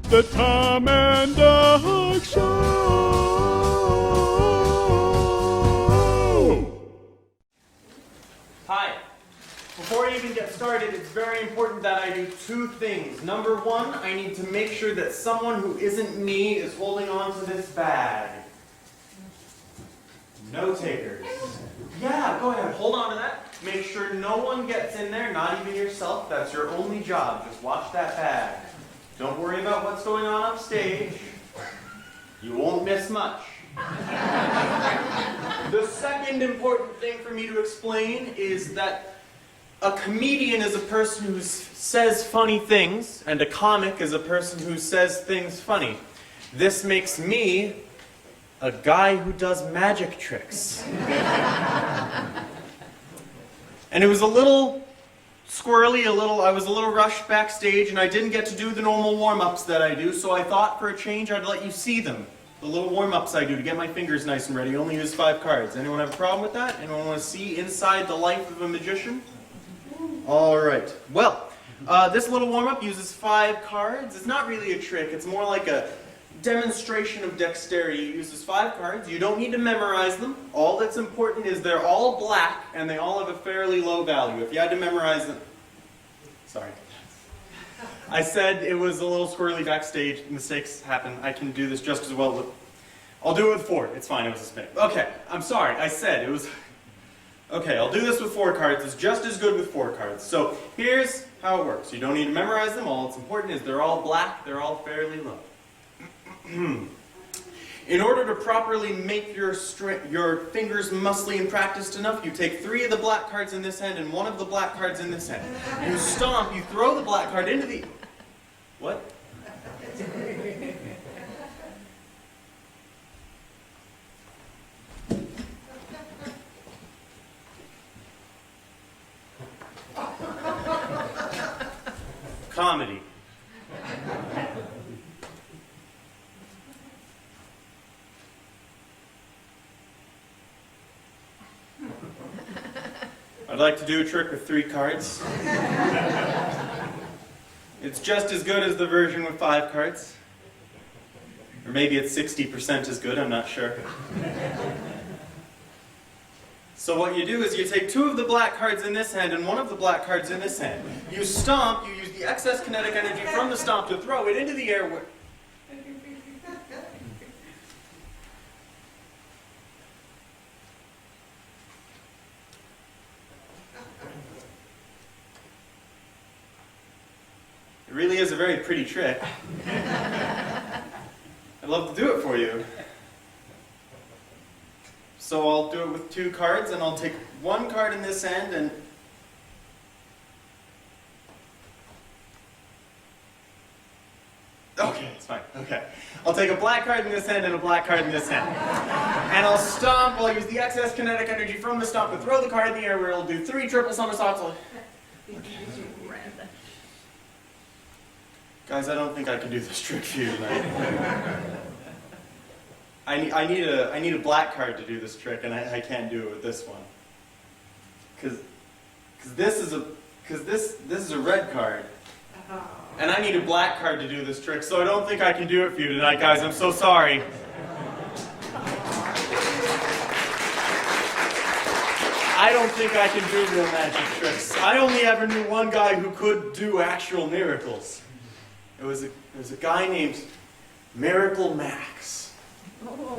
The Tom and Doug Show! Hi. Before I even get started, it's very important that I do two things. Number one, I need to make sure that someone who isn't me is holding on to this bag. No takers. Yeah, go ahead. Hold on to that. Make sure no one gets in there, not even yourself. That's your only job. Just watch that bag. Don't worry about what's going on upstage. You won't miss much. The second important thing for me to explain is that a comedian is a person who says funny things, and a comic is a person who says things funny. This makes me a guy who does magic tricks. And it was a little squirrely, I was a little rushed backstage, and I didn't get to do the normal warm-ups that I do, so I thought for a change I'd let you see them. The little warm-ups I do to get my fingers nice and ready. I only use 5 cards. Anyone have a problem with that? Anyone want to see inside the life of a magician? Alright. Well, this little warm-up uses 5 cards. It's not really a trick. It's more like a demonstration of dexterity. It uses 5 cards. You don't need to memorize them. All that's important is they're all black and they all have a fairly low value. If you had to memorize them... Sorry. I said it was a little squirrely backstage. Mistakes happen. I can do this just as well. I'll do it with 4. It's fine. It was a mistake. Okay. I'm sorry. I said it was... Okay, I'll do this with 4 cards. It's just as good with 4 cards. So here's how it works. You don't need to memorize them. All that's important is they're all black. They're all fairly low. In order to properly make your fingers muscly and practiced enough, you take 3 of the black cards in this hand and 1 of the black cards in this hand. You stomp, you throw the black card into the... What? Comedy. I'd like to do a trick with 3 cards. It's just as good as the version with 5 cards. Or maybe it's 60% as good, I'm not sure. So what you do is you take 2 of the black cards in this hand and 1 of the black cards in this hand. You stomp, you use the excess kinetic energy from the stomp to throw it into the air. It really is a very pretty trick. I'd love to do it for you. So I'll do it with 2 cards, and I'll take 1 card in this hand and... Okay, it's fine. Okay. I'll take a black card in this hand and a black card in this hand. And I'll stomp, I'll use the excess kinetic energy from the stomp to throw the card in the air where it'll do 3 triple somersaults. Okay. Guys, I don't think I can do this trick for you tonight. I need a black card to do this trick, and I can't do it with this one. Cause this is a red card, and I need a black card to do this trick. So I don't think I can do it for you tonight, guys. I'm so sorry. I don't think I can do real magic tricks. I only ever knew one guy who could do actual miracles. It was a guy named Miracle Max. Oh.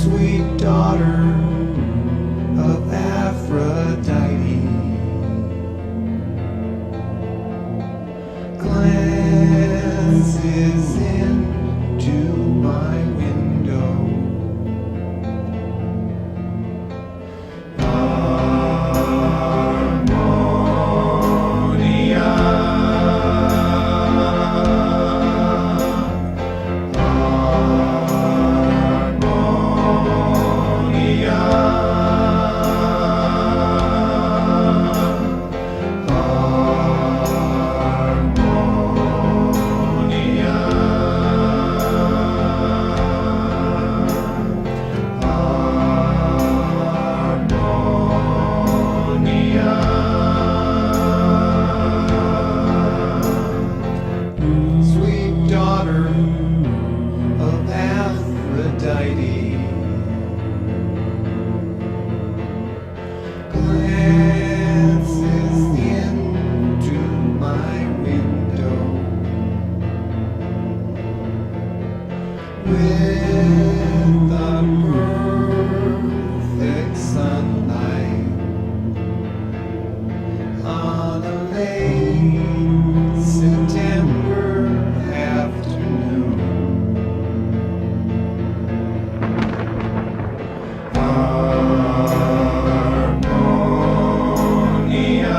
sweet daughter of Aphrodite, glances into my window. Sweet daughter of Aphrodite, glances into my window with the perfect sunlight on a late September afternoon. Harmonia,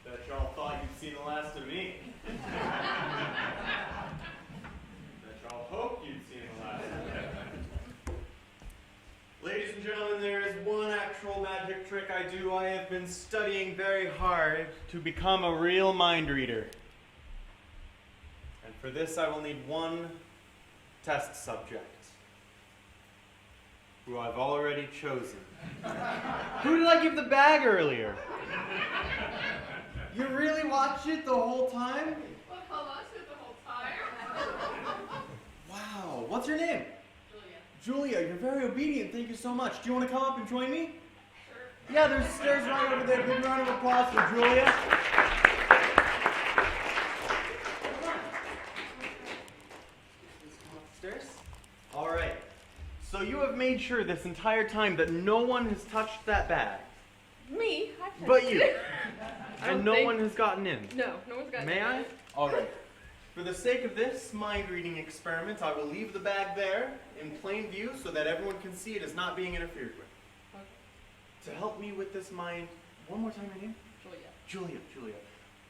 Bet y'all thought you'd seen the last of me. Bet y'all hoped you'd seen the last of me. Ladies and gentlemen, there is one actual magic trick I do. I have been studying very hard to become a real mind reader. And for this, I will need one test subject, who I've already chosen. Who did I give the bag earlier? You really watched it the whole time? Well, I watched it the whole time. Wow. What's your name? Julia. Julia, you're very obedient. Thank you so much. Do you want to come up and join me? Sure. Yeah, there's stairs right over there. Big round of applause for Julia. Come on. Please come upstairs. All right. So you have made sure this entire time that no one has touched that bag. Me? I touched But you. it. And no one has gotten in. No, no one's got May it. I? All right. For the sake of this mind reading experiment, I will leave the bag there in plain view so that everyone can see it is not being interfered with. Okay. To help me with this mind, one more time your name? Julia. Julia.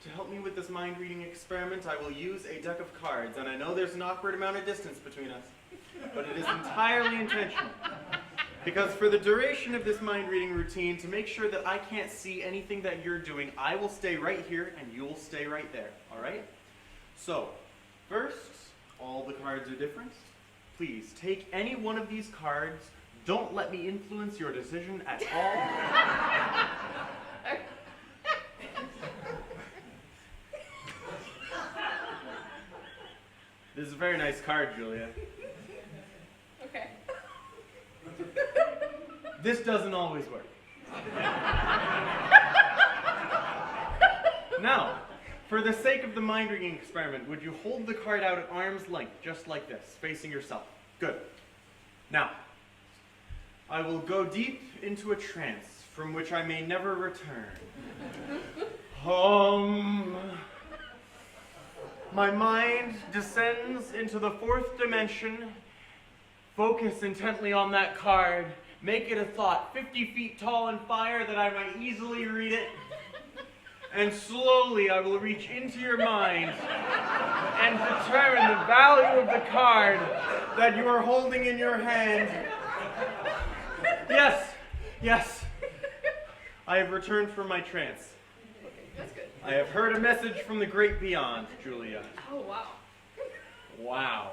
To help me with this mind reading experiment, I will use a deck of cards, and I know there's an awkward amount of distance between us, but it is entirely intentional. Because for the duration of this mind reading routine, to make sure that I can't see anything that you're doing, I will stay right here and you'll stay right there, all right? So, first, all the cards are different. Please, take any one of these cards. Don't let me influence your decision at all. This is a very nice card, Julia. Okay. This doesn't always work. Now, for the sake of the mind reading experiment, would you hold the card out at arm's length, just like this, facing yourself? Good. Now, I will go deep into a trance from which I may never return. My mind descends into the fourth dimension. Focus intently on that card. Make it a thought 50 feet tall and fire that I might easily read it. And slowly I will reach into your mind and determine the value of the card that you are holding in your hand. Yes, yes. I have returned from my trance. Okay, that's good. I have heard a message from the great beyond, Julia. Oh, wow. Wow.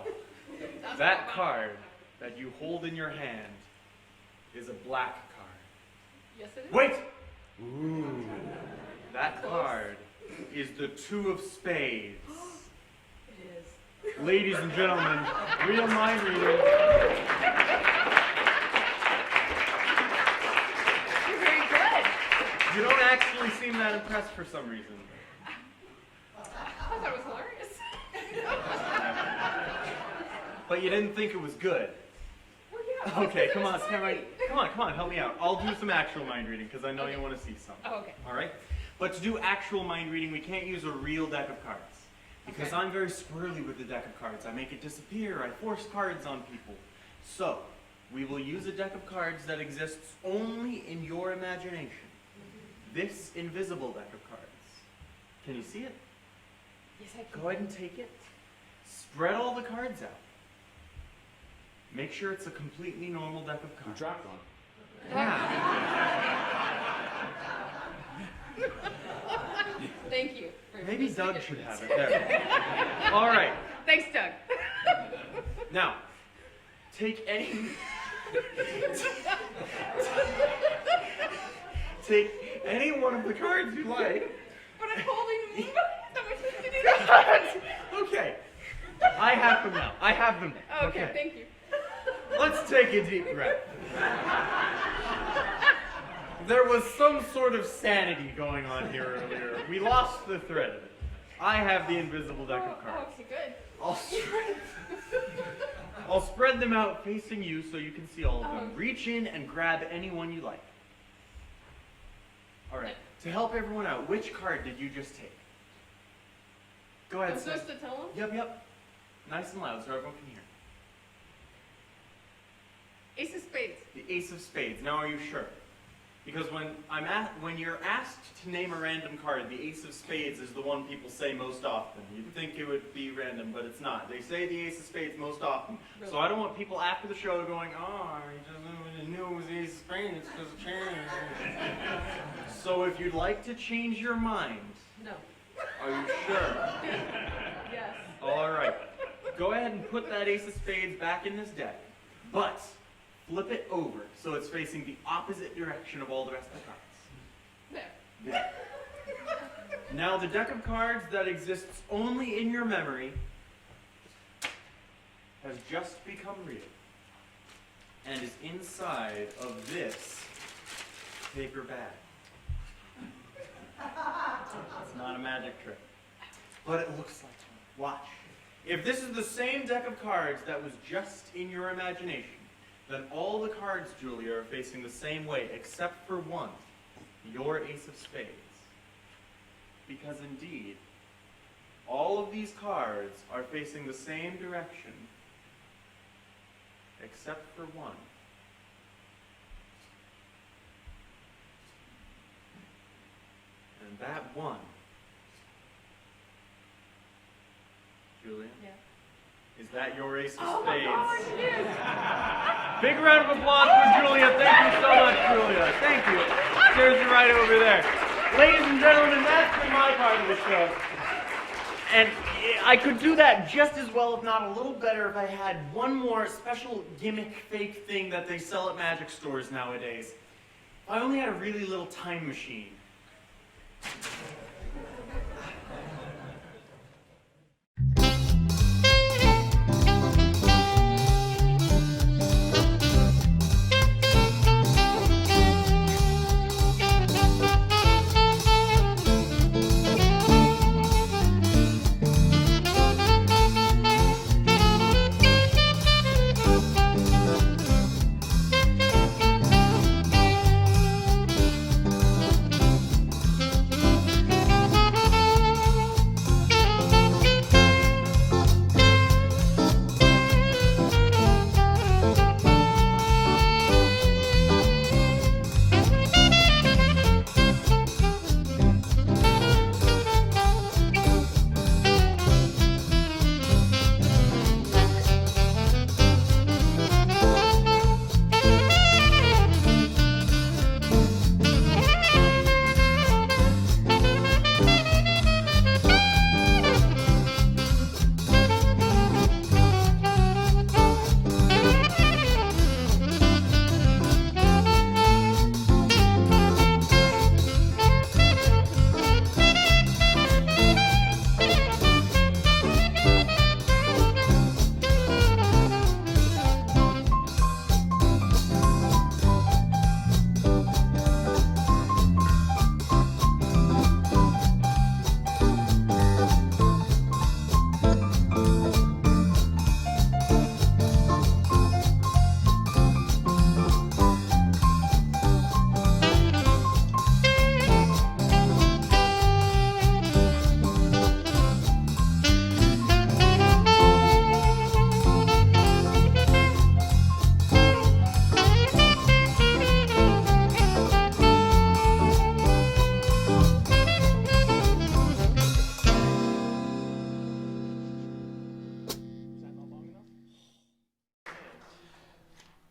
That's That wow. card that you hold in your hand is a black card. Yes, it is. Wait! Ooh, that card is the 2 of spades. It is. Ladies and gentlemen, real mind reading. You're very good. You don't actually seem that impressed for some reason. I thought it was hilarious. But you didn't think it was good. Well, yeah. Okay, come on, It's stand right. Come on, help me out. I'll do some actual mind reading because I know Okay. you want to see some. Oh, okay. All right? But to do actual mind reading, we can't use a real deck of cards. Because Okay. I'm very squirrely with the deck of cards. I make it disappear. I force cards on people. So, we will use a deck of cards that exists only in your imagination. This invisible deck of cards. Can you see it? Yes, I can. Go ahead and take it. Spread all the cards out. Make sure it's a completely normal deck of You cards. dropped one. Thank you. for Maybe listening Doug to should this. have it. There. All right. Thanks, Doug. Now, take any. Take any one of the cards you like. But I'm holding. That was supposed to do that. Okay. I have them now. I have them now. Okay, thank you. Let's take a deep breath. There was some sort of sanity going on here earlier. We lost the thread of it. I have the invisible deck of cards. Okay, good. I'll spread them out facing you so you can see all of them. Uh-huh. Reach in and grab any one you like. All right. To help everyone out, which card did you just take? Go ahead, I'm Seth. supposed to tell him? Yep. Nice and loud so everyone can hear. Ace of Spades. The Ace of Spades. Now, are you sure? Because when you're asked to name a random card, the Ace of Spades is the one people say most often. You'd think it would be random, but it's not. They say the Ace of Spades most often. Really? So I don't want people after the show going, oh, I just knew it was the Ace of Spades because of change. So if you'd like to change your mind, No. are you sure? Yes. All right. Go ahead and put that Ace of Spades back in this deck, but flip it over so it's facing the opposite direction of all the rest of the cards. There. There. Now the deck of cards that exists only in your memory has just become real and is inside of this paper bag. It's not a magic trick, but it looks like one. Watch. If this is the same deck of cards that was just in your imagination, then all the cards, Julia, are facing the same way, except for one, your Ace of Spades. Because indeed, all of these cards are facing the same direction, except for one. And that one, Julia, Yeah. is that your Ace of Oh my Spades? gosh, it is. Big round of applause for Julia. Thank you so much, Julia. Thank you. There's you right over there. Ladies and gentlemen, that's been my part of the show. And I could do that just as well, if not a little better, if I had one more special gimmick fake thing that they sell at magic stores nowadays. If I only had a really little time machine.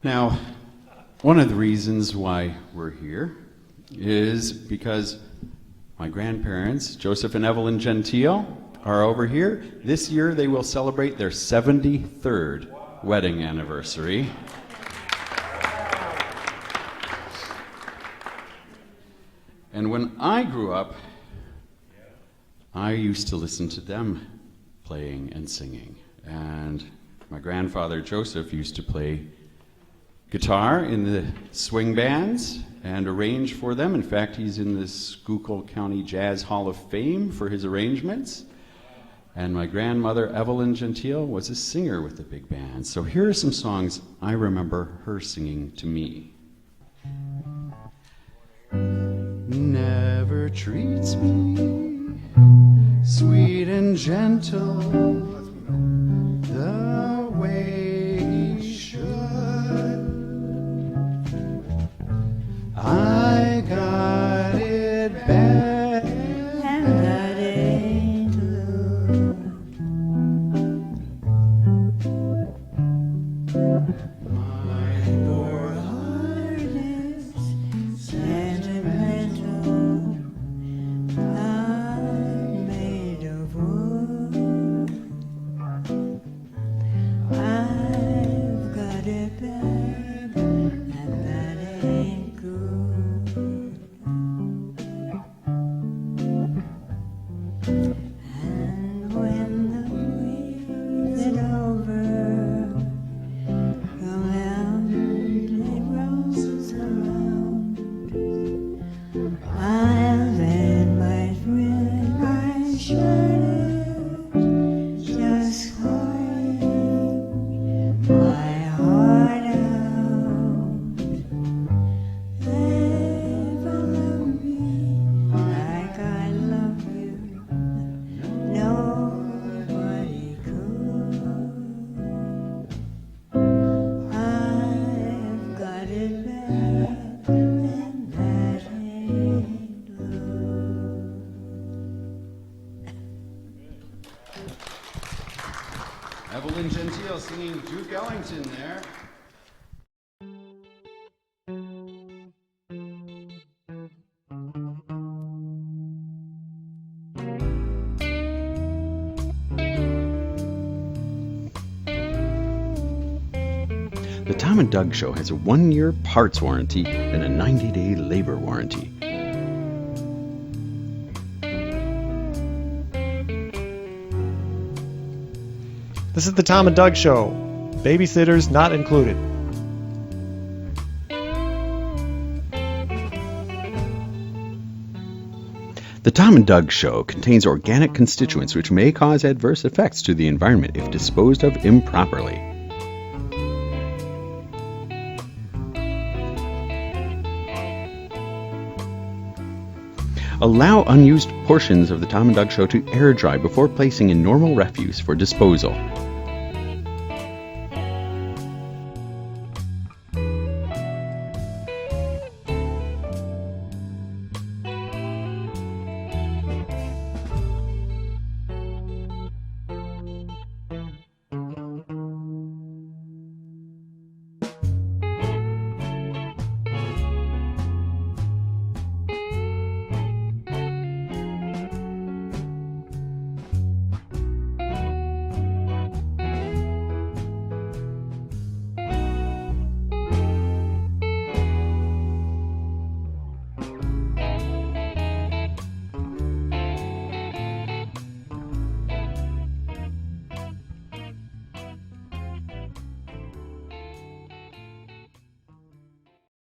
Now, one of the reasons why we're here is because my grandparents, Joseph and Evelyn Gentile, are over here. This year they will celebrate their 73rd wedding anniversary. And when I grew up, I used to listen to them playing and singing. And my grandfather, Joseph, used to play guitar in the swing bands and arrange for them. In fact, he's in the Schuylkill County Jazz Hall of Fame for his arrangements. And my grandmother, Evelyn Gentile, was a singer with the big band. So here are some songs I remember her singing to me. Never treats me sweet and gentle the way he should. I got it bad, and that ain't my poor heart is sentimental. I'm made of wood. I've got it bad, and that ain't good. And when the breeze is over, the mountain rolls around, I'll let my thread my shirt just crying my heart out. Never love me like I love you. Nobody could. I've got it bad, and that ain't good. Evelyn Gentile singing Duke Ellington there. The Tom and Doug Show has a 1-year parts warranty and a 90-day labor warranty. This is the Tom and Doug Show. Babysitters not included. The Tom and Doug Show contains organic constituents which may cause adverse effects to the environment if disposed of improperly. Allow unused portions of the Tom and Doug Show to air dry before placing in normal refuse for disposal.